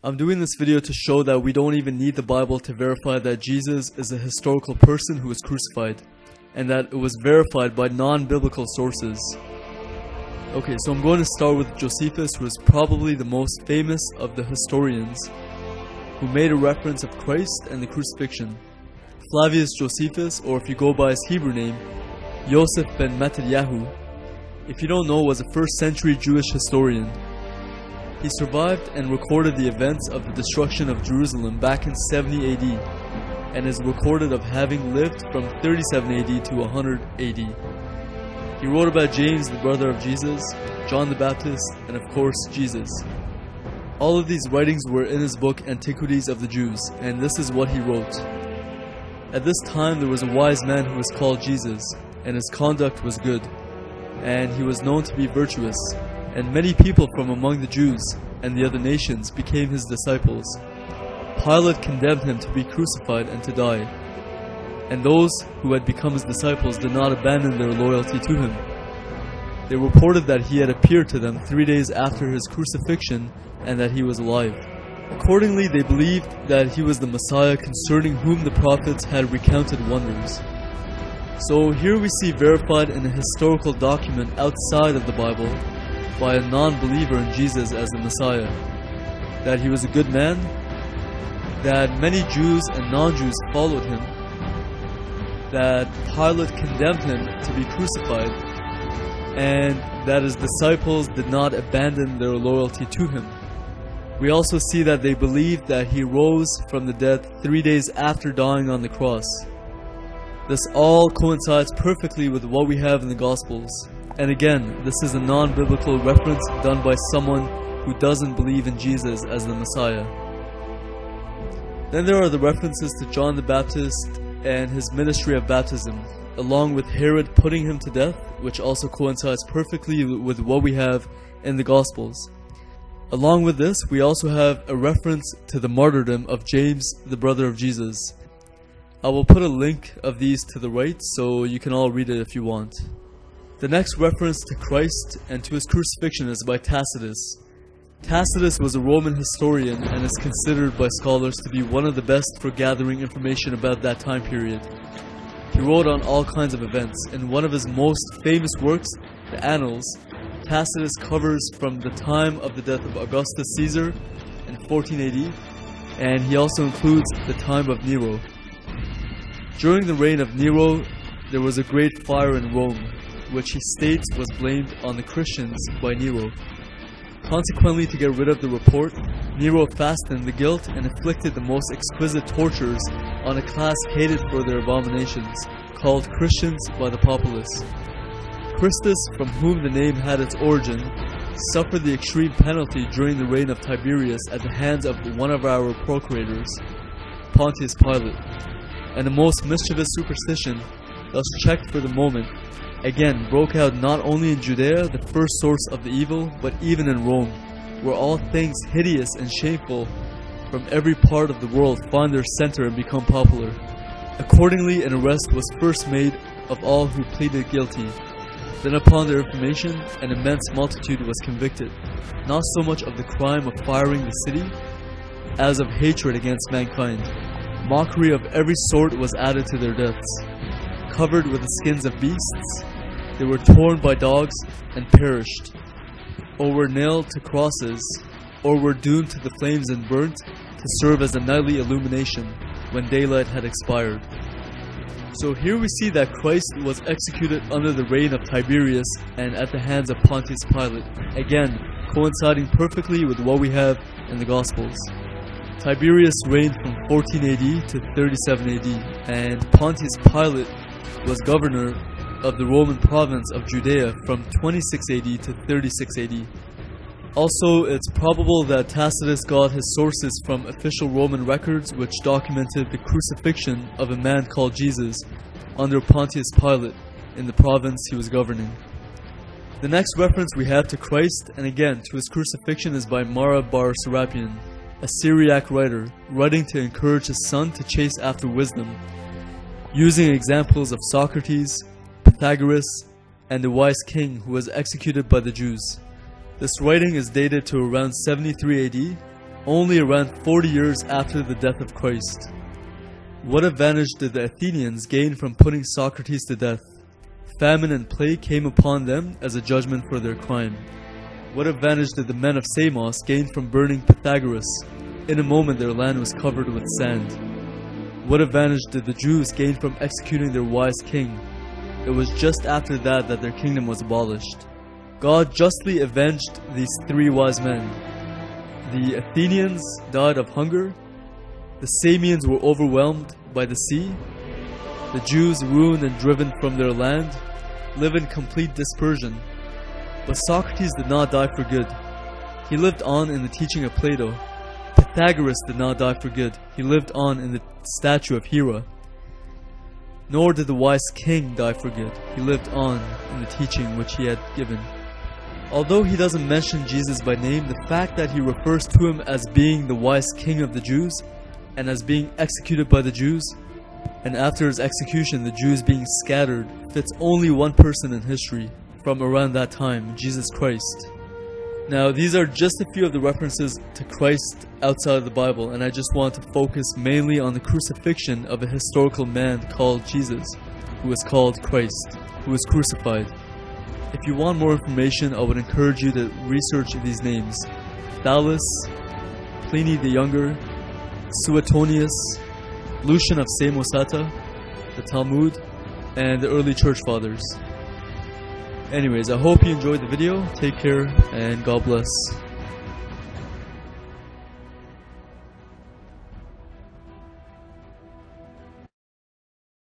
I'm doing this video to show that we don't even need the Bible to verify that Jesus is a historical person who was crucified, and that it was verified by non-biblical sources. Okay, so I'm going to start with Josephus, who is probably the most famous of the historians, who made a reference of Christ and the crucifixion. Flavius Josephus, or if you go by his Hebrew name, Yosef ben Mattityahu, if you don't know, was a 1st century Jewish historian. He survived and recorded the events of the destruction of Jerusalem back in 70 AD, and is recorded of having lived from 37 AD to 100 AD. He wrote about James, the brother of Jesus, John the Baptist, and of course Jesus. All of these writings were in his book Antiquities of the Jews, and this is what he wrote. At this time there was a wise man who was called Jesus, and his conduct was good, and he was known to be virtuous. And many people from among the Jews and the other nations became his disciples. Pilate condemned him to be crucified and to die. And those who had become his disciples did not abandon their loyalty to him. They reported that he had appeared to them 3 days after his crucifixion and that he was alive. Accordingly, they believed that he was the Messiah concerning whom the prophets had recounted wonders. So here we see verified in a historical document outside of the Bible by a non-believer in Jesus as the Messiah, that he was a good man, that many Jews and non-Jews followed him, that Pilate condemned him to be crucified, and that his disciples did not abandon their loyalty to him. We also see that they believed that he rose from the dead 3 days after dying on the cross. This all coincides perfectly with what we have in the Gospels. And again, this is a non-biblical reference done by someone who doesn't believe in Jesus as the Messiah. Then there are the references to John the Baptist and his ministry of baptism, along with Herod putting him to death, which also coincides perfectly with what we have in the Gospels. Along with this, we also have a reference to the martyrdom of James, the brother of Jesus. I will put a link of these to the right so you can all read it if you want. The next reference to Christ and to his crucifixion is by Tacitus. Tacitus was a Roman historian and is considered by scholars to be one of the best for gathering information about that time period. He wrote on all kinds of events. In one of his most famous works, the Annals, Tacitus covers from the time of the death of Augustus Caesar in 14 AD, and he also includes the time of Nero. During the reign of Nero, there was a great fire in Rome, which he states was blamed on the Christians by Nero. Consequently, to get rid of the report, Nero fastened the guilt and inflicted the most exquisite tortures on a class hated for their abominations, called Christians by the populace. Christus, from whom the name had its origin, suffered the extreme penalty during the reign of Tiberius at the hands of one of our procurators, Pontius Pilate. And the most mischievous superstition, thus checked for the moment, again broke out not only in Judea, the first source of the evil, but even in Rome, where all things hideous and shameful from every part of the world find their center and become popular. Accordingly, an arrest was first made of all who pleaded guilty. Then upon their information, an immense multitude was convicted, not so much of the crime of firing the city, as of hatred against mankind. Mockery of every sort was added to their deaths. Covered with the skins of beasts, they were torn by dogs and perished, or were nailed to crosses, or were doomed to the flames and burnt to serve as a nightly illumination when daylight had expired. So here we see that Christ was executed under the reign of Tiberius and at the hands of Pontius Pilate, again coinciding perfectly with what we have in the Gospels. Tiberius reigned from 14 AD to 37 AD, and Pontius Pilate was governor of the Roman province of Judea from 26 AD to 36 AD. Also, it's probable that Tacitus got his sources from official Roman records which documented the crucifixion of a man called Jesus under Pontius Pilate in the province he was governing. The next reference we have to Christ, and again to his crucifixion, is by Mara bar Serapion, a Syriac writer, writing to encourage his son to chase after wisdom, using examples of Socrates, Pythagoras, and the wise king who was executed by the Jews. This writing is dated to around 73 AD only around 40 years after the death of Christ. What advantage did the Athenians gain from putting Socrates to death? Famine and plague came upon them as a judgment for their crime. What advantage did the men of Samos gain from burning Pythagoras? In a moment their land was covered with sand. What advantage did the Jews gain from executing their wise king? It was just after that that their kingdom was abolished. God justly avenged these three wise men. The Athenians died of hunger. The Samians were overwhelmed by the sea. The Jews, ruined and driven from their land, live in complete dispersion. But Socrates did not die for good. He lived on in the teaching of Plato. Pythagoras did not die for good. He lived on in the statue of Hera. Nor did the wise king die for good. He lived on in the teaching which he had given. Although he doesn't mention Jesus by name, the fact that he refers to him as being the wise king of the Jews and as being executed by the Jews, and after his execution the Jews being scattered, fits only one person in history from around that time, Jesus Christ. Now, these are just a few of the references to Christ outside of the Bible, and I just want to focus mainly on the crucifixion of a historical man called Jesus, who was called Christ, who was crucified. If you want more information, I would encourage you to research these names: Thales, Pliny the Younger, Suetonius, Lucian of Samosata, the Talmud, and the early church fathers. Anyways, I hope you enjoyed the video. Take care and God bless.